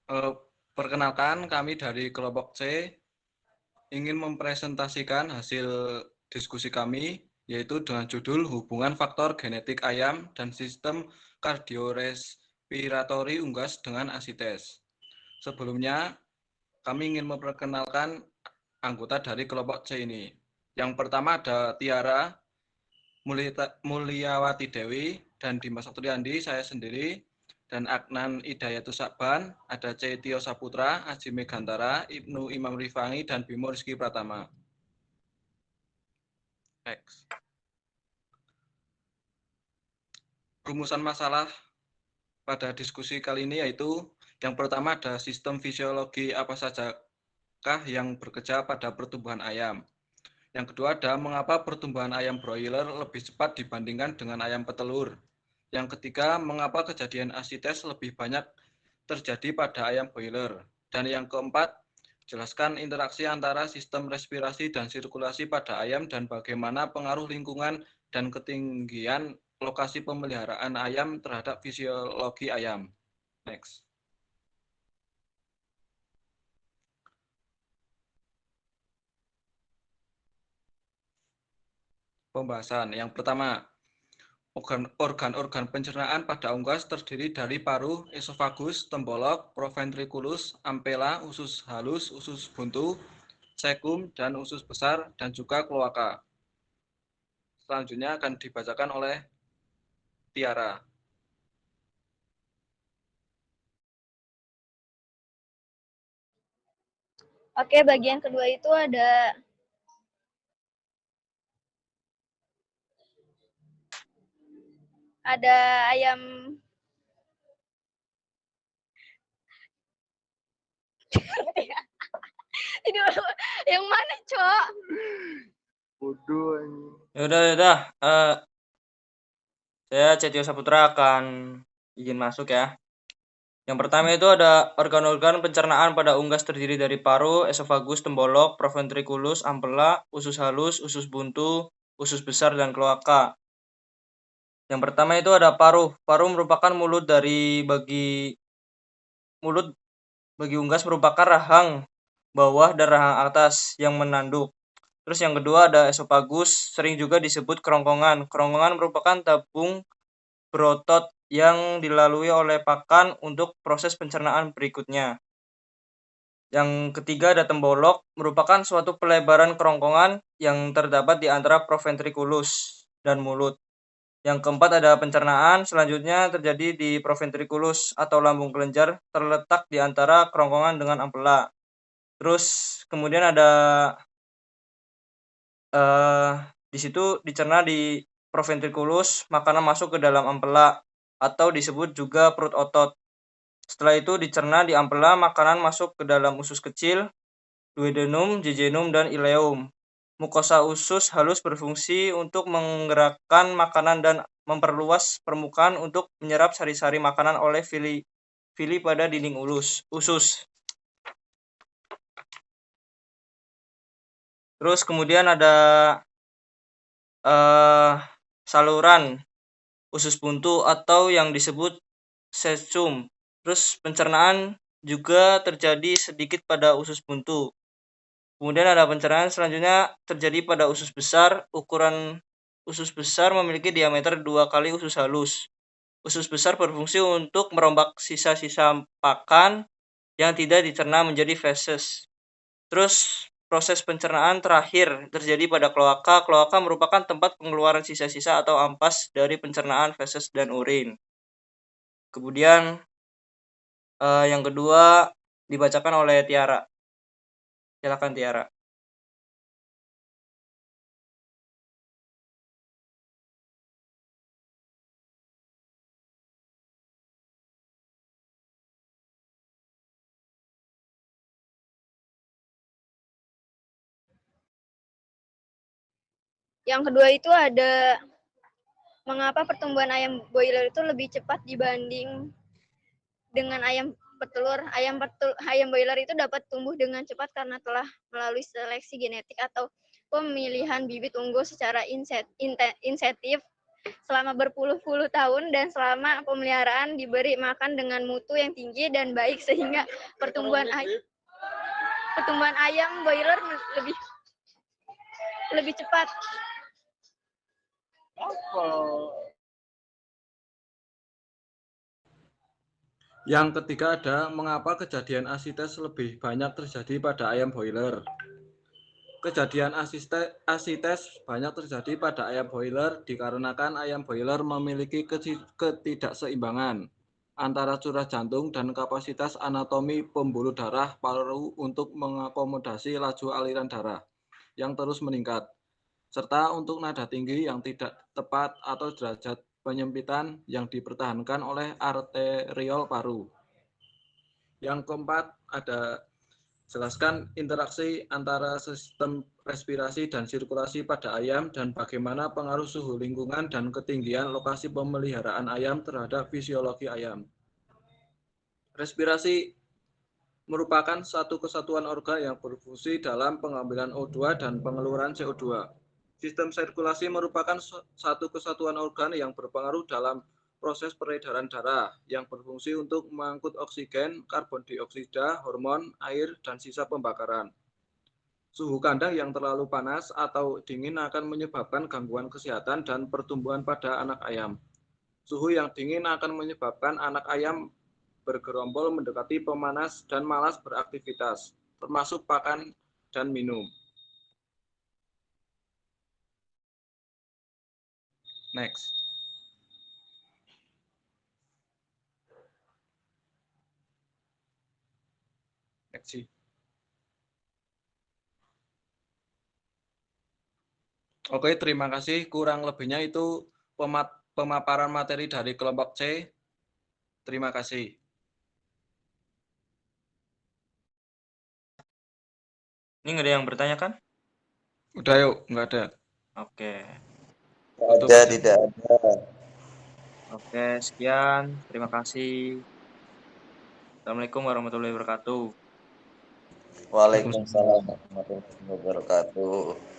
Eh, Perkenalkan, kami dari kelompok C ingin mempresentasikan hasil diskusi kami, yaitu dengan judul Hubungan Faktor Genetik Ayam dan Sistem Kardiorespiratori Unggas dengan asites. Sebelumnya, kami ingin memperkenalkan anggota dari kelompok C ini. Yang pertama ada Tiara Mulyawati Dewi dan Dimas Satriandi, saya sendiri, dan Adnan Hidayatus Sakban, ada C. Tio Saputra, Aji Megantara, Ibnu Imam Rifangi, dan Bimo Rizky Pratama. X. Rumusan masalah pada diskusi kali ini yaitu yang pertama ada sistem fisiologi apa sajakah yang bekerja pada pertumbuhan ayam. Yang kedua ada mengapa pertumbuhan ayam broiler lebih cepat dibandingkan dengan ayam petelur. Yang ketiga, mengapa kejadian asites lebih banyak terjadi pada ayam broiler. Dan yang keempat, jelaskan interaksi antara sistem respirasi dan sirkulasi pada ayam dan bagaimana pengaruh lingkungan dan ketinggian lokasi pemeliharaan ayam terhadap fisiologi ayam. Next. Pembahasan. Yang pertama, organ-organ pencernaan pada unggas terdiri dari paru, esofagus, tembolok, proventriculus, ampela, usus halus, usus buntu, cecum, dan usus besar, dan juga kloaka. Selanjutnya akan dibacakan oleh Tiara. Oke, bagian kedua itu ada ayam ini yang mana, Cok? Bodoh. Yaudah. Saya Cetio Saputra akan izin masuk ya. Yang pertama itu ada organ-organ pencernaan pada unggas terdiri dari paru, esofagus, tembolok, proventriculus, ampela, usus halus, usus buntu, usus besar, dan kloaka. Yang pertama itu ada paru. Paru merupakan mulut bagi unggas merupakan rahang bawah dan rahang atas yang menanduk. Terus yang kedua ada esofagus, sering juga disebut kerongkongan. Kerongkongan merupakan tabung berotot yang dilalui oleh pakan untuk proses pencernaan berikutnya. Yang ketiga ada tembolok, merupakan suatu pelebaran kerongkongan yang terdapat di antara proventriculus dan mulut. Yang keempat ada pencernaan, selanjutnya terjadi di proventriculus atau lambung kelenjar, terletak di antara kerongkongan dengan ampela. Terus kemudian ada di situ dicerna di proventriculus, makanan masuk ke dalam ampela atau disebut juga perut otot. Setelah itu dicerna di ampela, makanan masuk ke dalam usus kecil, duodenum, jejunum, dan ileum. Mukosa usus halus berfungsi untuk menggerakkan makanan dan memperluas permukaan untuk menyerap sari-sari makanan oleh fili pada dinding usus. Terus kemudian ada saluran usus buntu atau yang disebut cecum. Terus pencernaan juga terjadi sedikit pada usus buntu. Kemudian ada pencernaan selanjutnya terjadi pada usus besar. Ukuran usus besar memiliki diameter 2 kali usus halus. Usus besar berfungsi untuk merombak sisa-sisa pakan yang tidak dicerna menjadi feses. Terus proses pencernaan terakhir terjadi pada kloaka. Kloaka merupakan tempat pengeluaran sisa-sisa atau ampas dari pencernaan feses dan urin. Kemudian yang kedua dibacakan oleh Tiara. Silakan Tiara. Yang kedua itu ada mengapa pertumbuhan ayam broiler itu lebih cepat dibanding dengan ayam petelur. Ayam broiler itu dapat tumbuh dengan cepat karena telah melalui seleksi genetik atau pemilihan bibit unggul secara insentif selama berpuluh-puluh tahun dan selama pemeliharaan diberi makan dengan mutu yang tinggi dan baik sehingga pertumbuhan ayam broiler lebih cepat. Yang ketiga ada mengapa kejadian asites lebih banyak terjadi pada ayam broiler. Kejadian asites banyak terjadi pada ayam broiler dikarenakan ayam broiler memiliki ketidakseimbangan antara curah jantung dan kapasitas anatomi pembuluh darah paru untuk mengakomodasi laju aliran darah yang terus meningkat, serta untuk nada tinggi yang tidak tepat atau derajat penyempitan yang dipertahankan oleh arteriol paru. Yang keempat ada jelaskan interaksi antara sistem respirasi dan sirkulasi pada ayam dan bagaimana pengaruh suhu lingkungan dan ketinggian lokasi pemeliharaan ayam terhadap fisiologi ayam. Respirasi merupakan satu kesatuan organ yang berfungsi dalam pengambilan O2 dan pengeluaran CO2. Sistem sirkulasi merupakan satu kesatuan organ yang berpengaruh dalam proses peredaran darah yang berfungsi untuk mengangkut oksigen, karbon dioksida, hormon, air, dan sisa pembakaran. Suhu kandang yang terlalu panas atau dingin akan menyebabkan gangguan kesehatan dan pertumbuhan pada anak ayam. Suhu yang dingin akan menyebabkan anak ayam bergerombol mendekati pemanas dan malas beraktivitas, termasuk pakan dan minum. Next. Oke, terima kasih. Kurang lebihnya itu pemaparan materi dari kelompok C. Terima kasih. Ini nggak ada yang bertanya kan? Udah yuk, nggak ada. Oke. Ada, tidak ada. Oke, sekian. Terima kasih. Assalamualaikum warahmatullahi wabarakatuh. Waalaikumsalam warahmatullahi wabarakatuh.